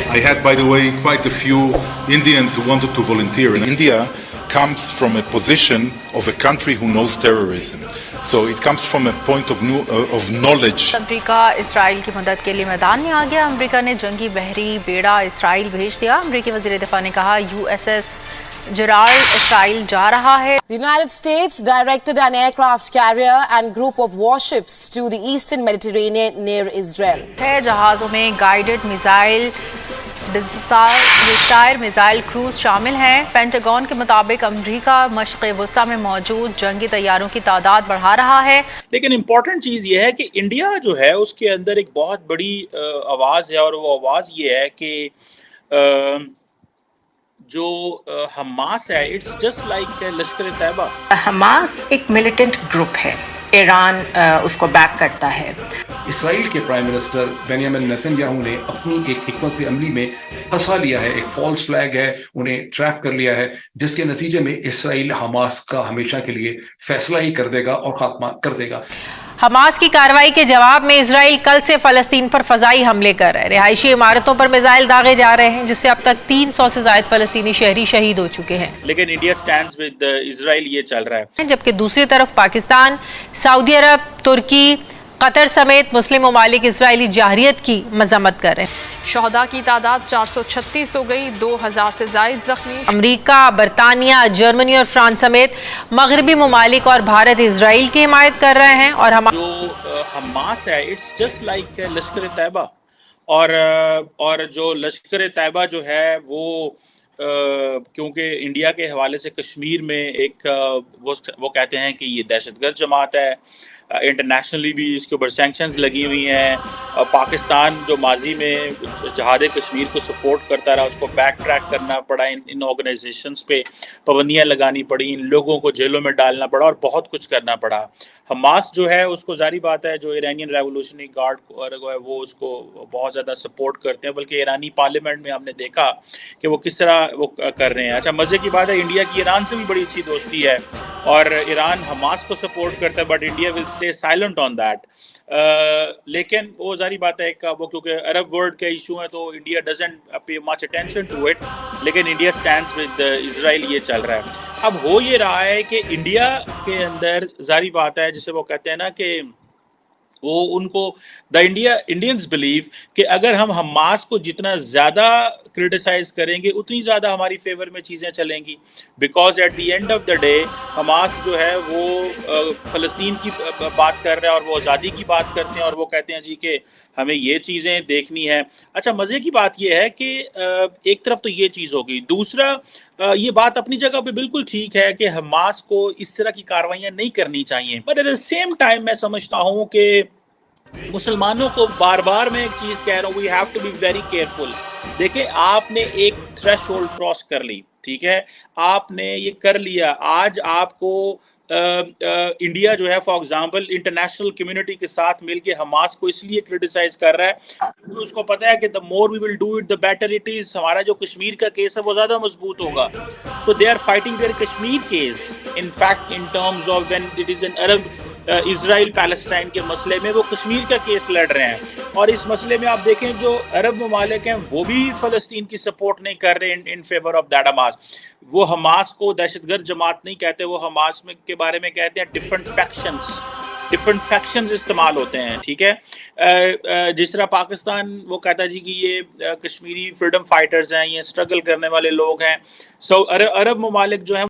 I had, by the way, quite a few Indians who wanted to volunteer. And India comes from a position of a country who knows terrorism. So it comes from a point of knowledge. America Israel की मदद के लिए मैदान में आ गया। अमरीका ने जंगी बहरी बेड़ा इसराइल भेज दिया। अमरीकी वज़ीर दिफा ने कहा USS Gerald इसराइल जा रहा है। The United States directed an aircraft carrier and group of warships to the eastern Mediterranean near Israel. है जहाज़ों में गाइडेड मिसाइल डिस्टायर मिसाइल क्रूज शामिल हैं। पेंटागन के मुताबिक अमरीका मशक़ वस्ता में मौजूद जंगी तैयारों की तादाद बढ़ा रहा है। लेकिन इम्पॉर्टेंट चीज़ ये है कि इंडिया जो है उसके अंदर एक बहुत बड़ी आवाज़ है, और वो आवाज़ ये है कि जो हमास है, it's just like Lashkar Taiba. Hamas एक मिलिटेंट ग्रुप है, ईरान उसको बैक करता है। इसराइल के प्राइम मिनिस्टर बेंयामिन नेतन्याहू ने अपनी एक हिकमत अमली में फंसा लिया है, एक फॉल्स फ्लैग है, उन्हें ट्रैप कर लिया है, जिसके नतीजे में इसराइल हमास का हमेशा के लिए फैसला ही कर देगा और खात्मा कर देगा। हमास की कार्रवाई के जवाब में इजराइल कल से फलस्तीन पर फजाई हमले कर रहे हैं। रिहायशी इमारतों पर मिसाइल दागे जा रहे हैं, जिससे अब तक 300 से ज्यादा फलस्तीनी शहरी शहीद हो चुके हैं। लेकिन इंडिया स्टैंड्स विद इजराइल ये चल रहा है। जबकि दूसरी तरफ पाकिस्तान, सऊदी अरब, तुर्की, कतर समेत मुस्लिम ममालिक इजरायली जारहियत की मजम्मत कर रहे हैं। शहदा की तादाद 436 हो गई, 2000 से जायद जख्मी। अमरीका, बरतानिया, जर्मनी और फ्रांस समेत मगरबी ममालिक और भारत इजराइल की हिमायत कर रहे हैं। और जो हमास है, इट्स जस्ट लाइक लश्कर तैयबा, और जो लश्कर तैयबा जो है वो क्योंकि इंडिया के हवाले से कश्मीर में एक वो कहते हैं कि ये दहशतगर्द जमात है, इंटरनेशनली भी इसके ऊपर सैंक्शंस लगी हुई हैं। पाकिस्तान जो माजी में जहाद कश्मीर को सपोर्ट करता रहा, उसको बैक ट्रैक करना पड़ा, इन ऑर्गेनाइजेशंस पे पाबंदियां लगानी पड़ी, इन लोगों को जेलों में डालना पड़ा और बहुत कुछ करना पड़ा। हमास जो है उसको जारी बात है, जो ईरानियन रेवोल्यूशनरी गार्ड है वो उसको बहुत ज़्यादा सपोर्ट करते हैं, बल्कि ईरानी पार्लियामेंट में हमने देखा कि वो किस तरह वो कर रहे हैं। अच्छा, मज़े की बात है, इंडिया की ईरान से भी बड़ी अच्छी दोस्ती है और ईरान हमास को सपोर्ट करता है, but India will stay silent on that. लेकिन वो जारी बात है वो क्योंकि अरब वर्ल्ड के इशू हैं तो India doesn't pay much attention to it, लेकिन इंडिया स्टैंड्स विद इजराइल ये चल रहा है। अब हो ये रहा है कि इंडिया के अंदर जारी बात है, जिसे वो कहते हैं ना कि वो उनको इंडियंस बिलीव कि अगर हम हमास को जितना ज़्यादा क्रिटिसाइज़ करेंगे उतनी ज़्यादा हमारी फेवर में चीज़ें चलेंगी, because at the end of the day Hamas जो है वो फ़लस्तीन की बात कर रहा है और वो आज़ादी की बात करते हैं, और वो कहते हैं जी कि हमें ये चीज़ें देखनी है। अच्छा, मज़े की बात ये है कि एक तरफ तो ये चीज़ होगी, दूसरा ये बात अपनी जगह पे बिल्कुल ठीक है कि हमास को इस तरह की कार्रवाइयाँ नहीं करनी चाहिए, but at the same time मैं समझता हूँ कि मुसलमानों को बार बार मैं एक चीज़ कह रहा हूँ, we have to be very careful. देखें, आपने एक थ्रेशोल्ड क्रॉस कर ली, ठीक है, आपने ये कर लिया, आज आपको इंडिया जो है फॉर एग्जांपल इंटरनेशनल कम्युनिटी के साथ मिलके हमास को इसलिए क्रिटिसाइज कर रहा है क्योंकि उसको पता है कि the more we will do it the better it is. हमारा जो कश्मीर का केस है वो ज़्यादा मजबूत होगा। So they are fighting their Kashmir case, in fact in terms of when it is an Arab Israel Palestine के मसले में वो कश्मीर का केस लड़ रहे हैं, और इस मसले में आप देखें जो अरब ममालिक हैं वो भी फ़लस्तीन की सपोर्ट नहीं कर रहे in favour of that Hamas. वो हमास को दहशतगर्द जमात नहीं कहते, वो हमास में के बारे में कहते हैं डिफरेंट फैक्शंस इस्तेमाल होते हैं, ठीक है। जिस तरह पाकिस्तान वो कहता है जी कि ये कश्मीरी फ्रीडम फाइटर्स हैं, ये स्ट्रगल करने वाले लोग हैं। सो अरब ममालिक जो हैं